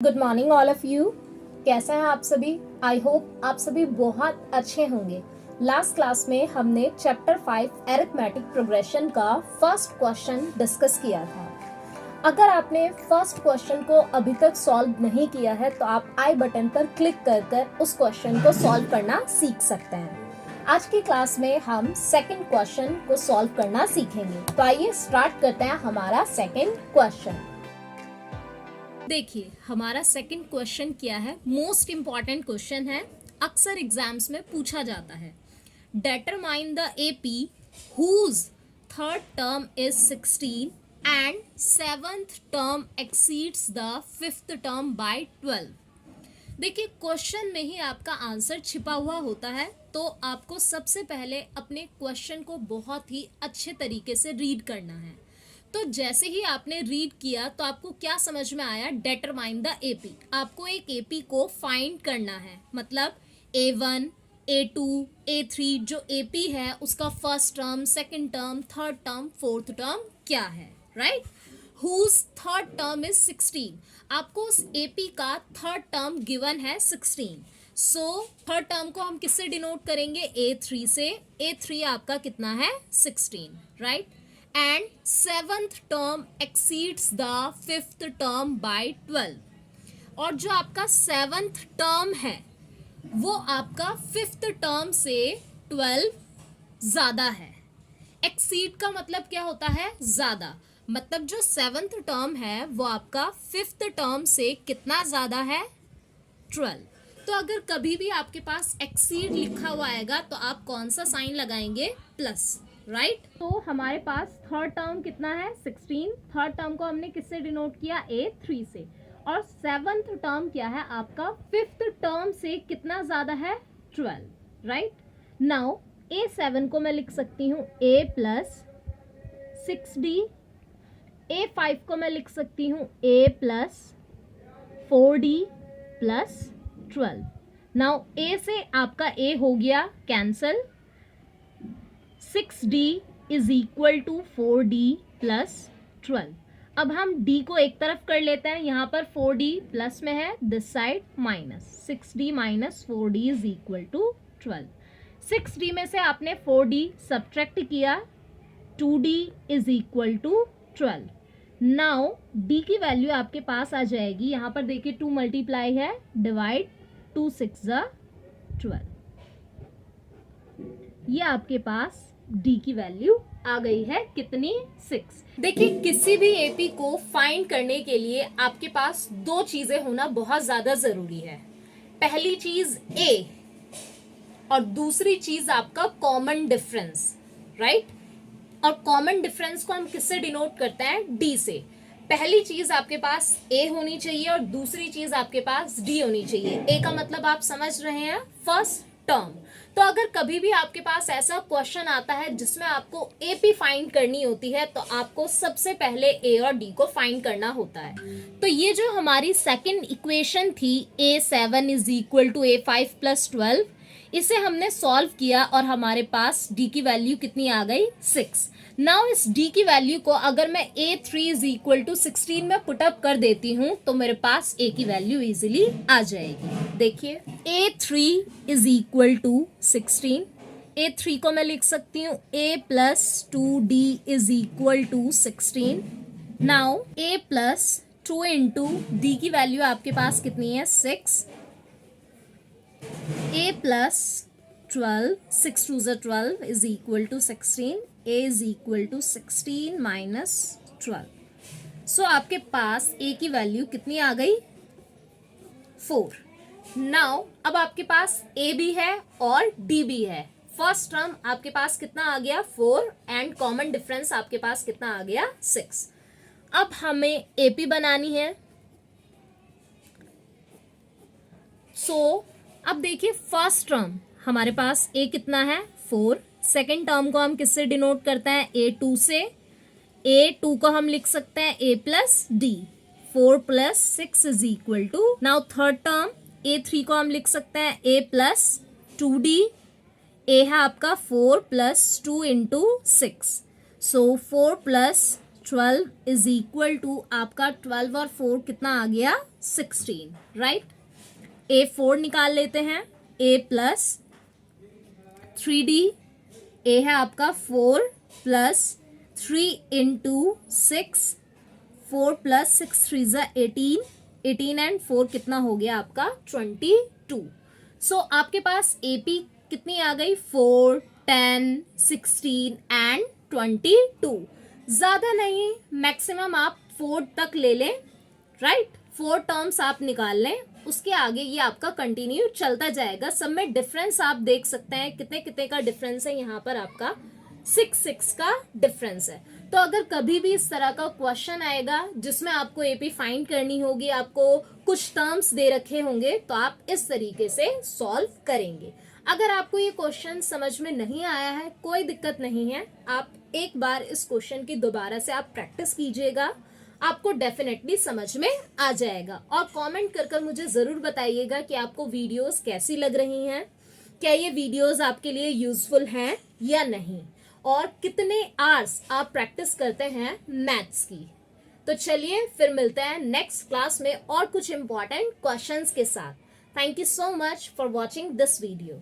Good morning all of you. कैसे हैं आप सभी? आई होप आप सभी बहुत अच्छे होंगे। लास्ट क्लास में हमने चैप्टर 5 एरिथमेटिक प्रोग्रेशन का फर्स्ट क्वेश्चन डिस्कस किया था। अगर आपने फर्स्ट क्वेश्चन को अभी तक सॉल्व नहीं किया है तो आप आई बटन पर क्लिक कर उस क्वेश्चन को सॉल्व करना सीख सकते हैं। आज की क्लास में हम सेकंड क्वेश्चन को सॉल्व करना सीखेंगे। तो आइए स्टार्ट करते हैं हमारा सेकंड क्वेश्चन। देखिए हमारा सेकंड क्वेश्चन क्या है, मोस्ट इंपॉर्टेंट क्वेश्चन है, अक्सर एग्जाम्स में पूछा जाता है। Determine the AP whose third term is 16 and seventh term exceeds the fifth term by 12। देखिए क्वेश्चन में ही आपका आंसर छिपा हुआ होता है, तो आपको सबसे पहले अपने क्वेश्चन को बहुत ही अच्छे तरीके से रीड करना है। तो जैसे ही आपने रीड किया तो आपको क्या समझ में आया? Determine the AP. आपको एक एपी को फाइंड करना है, मतलब A1, A2, A3 जो एपी है उसका first term, second term, third term, fourth term क्या है, right? Whose third term is 16। आपको उस एपी का थर्ड टर्म गिवन है 16। सो थर्ड टर्म को हम किससे डिनोट करेंगे? A3 से। A3 आपका कितना है? 16, right? And seventh term exceeds the fifth term by 12। और जो आपका सेवंथ टर्म है वो आपका फिफ्थ टर्म से 12 ज्यादा है। एक्सीड का मतलब क्या होता है? ज्यादा। मतलब जो सेवंथ टर्म है वो आपका फिफ्थ टर्म से कितना ज्यादा है? 12। तो अगर कभी भी आपके पास एक्सीड लिखा हुआ आएगा तो आप कौन सा साइन लगाएंगे? Plus, right? तो हमारे पास थर्ड टर्म कितना है? 16। थर्ड टर्म को हमने किससे डिनोट किया? A3 से। और सेवंथ टर्म क्या है आपका? फिफ्थ टर्म से कितना ज्यादा है? 12, राइट? नाउ A7 को मैं लिख सकती हूँ A प्लस 6D। A5 को मैं लिख सकती हूँ A plus 4D plus 12। Now A से आपका A हो गया cancel. 6D is equal to 4D plus 12। अब हम D को एक तरफ कर लेते हैं, यहाँ पर 4D प्लस में है, this side minus. 6D minus 4D is equal to 12। 6D में से आपने 4D सब्ट्रैक्ट किया, 2D is equal to 12। Now D की वैल्यू आपके पास आ जाएगी, यहाँ पर देखिए 2 मल्टीप्लाई है, डिवाइड 2 6 12। ये आपके पास D की वैल्यू आ गई है कितनी? 6। देखिए किसी भी एपी को फाइंड करने के लिए आपके पास दो चीजें होना बहुत ज्यादा जरूरी है। पहली चीज A और दूसरी चीज आपका कॉमन डिफरेंस, राइट? और कॉमन डिफरेंस को हम किससे डिनोट करते हैं? D से। पहली चीज आपके पास A होनी चाहिए और दूसरी चीज आपके पास D होनी चाहिए। A का मतलब आप समझ रहे हैं, फर्स्ट टर्म। तो अगर कभी भी आपके पास ऐसा क्वेश्चन आता है जिसमें आपको एपी फाइंड करनी होती है तो आपको सबसे पहले A और D को फाइंड करना होता है। तो ये जो हमारी सेकंड इक्वेशन थी A7 is equal to A5 plus 12, इसे हमने सॉल्व किया और हमारे पास D की वैल्यू कितनी आ गई? 6। नाउ इस D की वैल्यू को अगर मैं A3 इज इक्वल टू 16 में पुटअप कर देती हूँ तो मेरे पास A की वैल्यू इजीली आ जाएगी। देखिए A3 is equal to 16। A3 को मैं लिख सकती हूँ A plus 2D is equal to 16। Now A plus 2 into D की वैल्यू आपके पास कितनी है? 6। A plus 12, 6 2 is 12 is equal to 16. A is equal to 16 minus 12. So आपके पास A की वैल्यू कितनी आ गई? 4. Now अब आपके पास A भी है और D भी है। फर्स्ट टर्म आपके पास कितना आ गया? 4 एंड कॉमन डिफरेंस आपके पास कितना आ गया? 6। अब हमें AP बनानी है। अब देखिए फर्स्ट टर्म हमारे पास A कितना है? 4। सेकेंड टर्म को हम किससे डिनोट करते हैं? A2 से। A2 को हम लिख सकते हैं A plus D। 4 plus 6 is equal to, now third term A3 को हम लिख सकते हैं A प्लस 2D। A है आपका 4 plus 2 into 6, so 4 plus 12 is equal to आपका 12 और 4 कितना आ गया 16, राइट। ए 4 निकाल लेते हैं, ए प्लस 3D, ए है आपका 4 प्लस 3 इंटू 6, 4 प्लस 6 3 ज़ा 18, 18 एंड 4 कितना हो गया आपका 22। सो आपके पास एपी कितनी आ गई 4, 10, 16 एंड 22। ज्यादा नहीं, मैक्सिमम आप 4 तक ले लें, राइट। 4 टर्म्स आप निकाल लें, उसके आगे ये आपका कंटिन्यू चलता जाएगा। सब में डिफरेंस आप देख सकते हैं, कितने कितने का डिफरेंस है। यहाँ पर आपका 6 का डिफरेंस है। तो अगर कभी भी इस तरह का क्वेश्चन आएगा जिसमें आपको एपी फाइंड करनी होगी, आपको कुछ टर्म्स दे रखे होंगे, तो आप इस तरीके से सॉल्व करेंगे। अगर आपको ये क्वेश्चन समझ में नहीं आया है, कोई दिक्कत नहीं है, आप एक बार इस क्वेश्चन की दोबारा से आप प्रैक्टिस कीजिएगा, आपको डेफिनेटली समझ में आ जाएगा। और कमेंट कर मुझे जरूर बताइएगा कि आपको वीडियोस कैसी लग रही हैं, क्या ये वीडियोस आपके लिए यूजफुल हैं या नहीं, और कितने आवर्स आप प्रैक्टिस करते हैं मैथ्स की। तो चलिए फिर मिलते हैं नेक्स्ट क्लास में और कुछ इंपॉर्टेंट क्वेश्चंस के साथ। Thank you so much for watching this video.